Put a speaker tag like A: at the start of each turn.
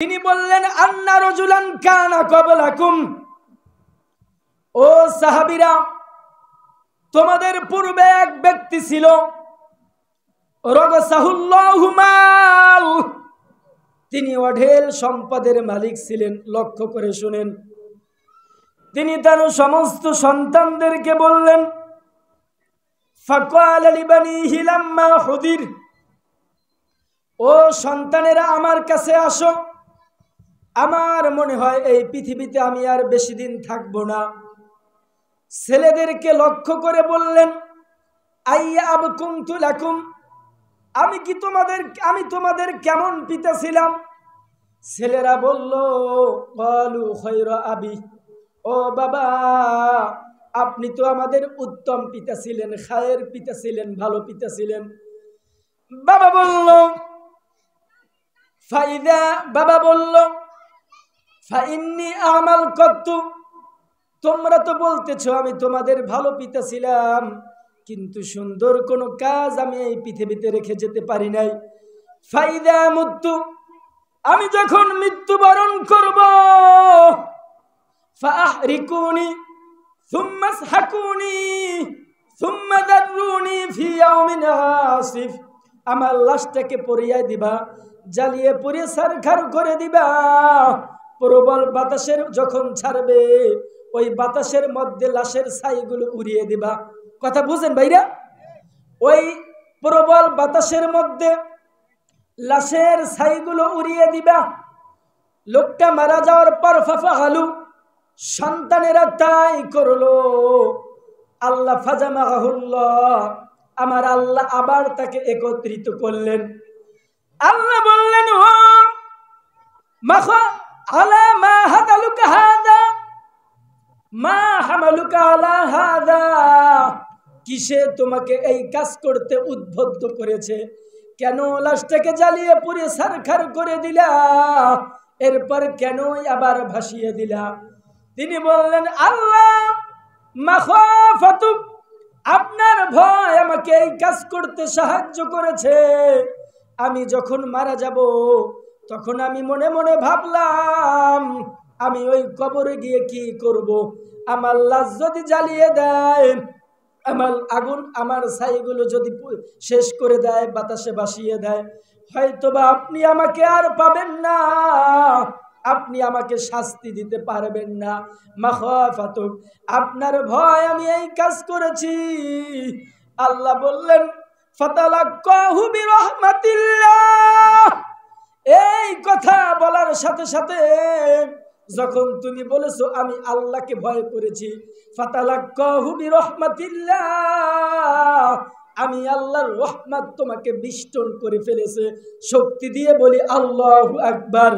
A: তিনি বললেন আন্না রাজুলান কানা ক্বাবলাকুম, ও সাহাবীরা, তোমাদের পূর্বে এক ব্যক্তি ছিল, রাগাসাহুল্লাহু মাল, তিনি অঢেল সম্পদের মালিক ছিলেন। লক্ষ্য করে শুনেন, তিনি তার সমস্ত সন্তানদেরকে বললেন, ফাকালা লিবানিহি লাম্মা হুদির, ও সন্তানেরা আমার কাছে আসো, আমার মনে হয় এই পৃথিবীতে আমি আর বেশি দিন থাকব না। ছেলেদেরকে লক্ষ্য করে বললেন, আইয়া আবকুমতু লাকুম, আমি তোমাদের কেমন পিতা ছিলাম? ছেলেরা বলল, ক্বালু খায়রা আবি, ও বাবা, আপনি তো আমাদের উত্তম পিতা ছিলেন, খায়ের পিতা ছিলেন, ভালো পিতা ছিলেন। বাবা বলল ফাইন্নী আমাল কত্তু, তোমরা তো বলতেছো আমি তোমাদের ভালো পিতা ছিলাম, কিন্তু সুন্দর কোন কাজ আমি এই পৃথিবীতে রেখে যেতে পারি নাই। ফাইদা মুত্তু, আমি যখন মৃত্যুবরণ করব, ফাহরিকুনি সুম্মা আসহাকুনি সুম্মা দাররুনি ফি ইয়াউমিন আসিফ, আমার লাশটাকে পুড়িয়ে দিবা, জ্বালিয়ে পুড়িয়ে ছারখার করে দিবা। প্রবল বাতাসের যখন ছাড়বে, ওই বাতাসের মধ্যে লাশের ছাইগুলো উড়িয়ে দিবা। কথা বুঝেন ভাইরা? ওই প্রবল বাতাসের মধ্যে লাশের ছাইগুলো উড়িয়ে দিবা। লোকটা মারা যাওয়ার পর ফাফাহালু, সন্তানেরা তাই করলো। আল্লাহ ফাজামাহুল্লাহ, আমার আল্লাহ আবার তাকে একত্রিত করলেন। আল্লাহ বললেন, ও মাখা আলা মা হাদালুকা হাদা, মা হামালুকা আলা হাদা, কিসে তোমাকে এই কাজ করতে উদ্বুদ্ধ করেছে? কেন লাশটাকে জ্বালিয়ে পুড়ে ছারখার করে দিলা? এরপর কেন আবার ভাসিয়ে দিলা? তিনি বললেন, আল্লাহ মাখাফাতু, আপনার ভয় আমাকে এই কাজ করতে সাহায্য করেছে। আমি যখন মারা যাব, তখন আমি মনে মনে ভাবলাম, আমি ওই কবরে গিয়ে কি করব? আমার লাশ যদি জ্বালিয়ে দেয়, আমার আগুন আমার ছাইগুলো যদি শেষ করে দেয়, বাতাসে ভাসিয়ে দেয়, হয়তোবা আপনি আমাকে আর পাবেন না, আপনি আমাকে শাস্তি দিতে পারবেন না। মাখাফাতুক, আপনার ভয় আমি এই কাজ করেছি। আল্লাহ বললেন, ফাতালাক্কাহু বিরহমাতিল্লাহ, এই কথা বলার সাথে সাথে যখন তুমি বলেছো আমি আল্লাহকে ভয় করেছি, ফাতালাক্কাহু বিরহমাতিল্লাহ, আমি আল্লাহর রহমত তোমাকে বিষ্টন করে ফেলেছে। শক্তি দিয়ে বলি আল্লাহু আকবার।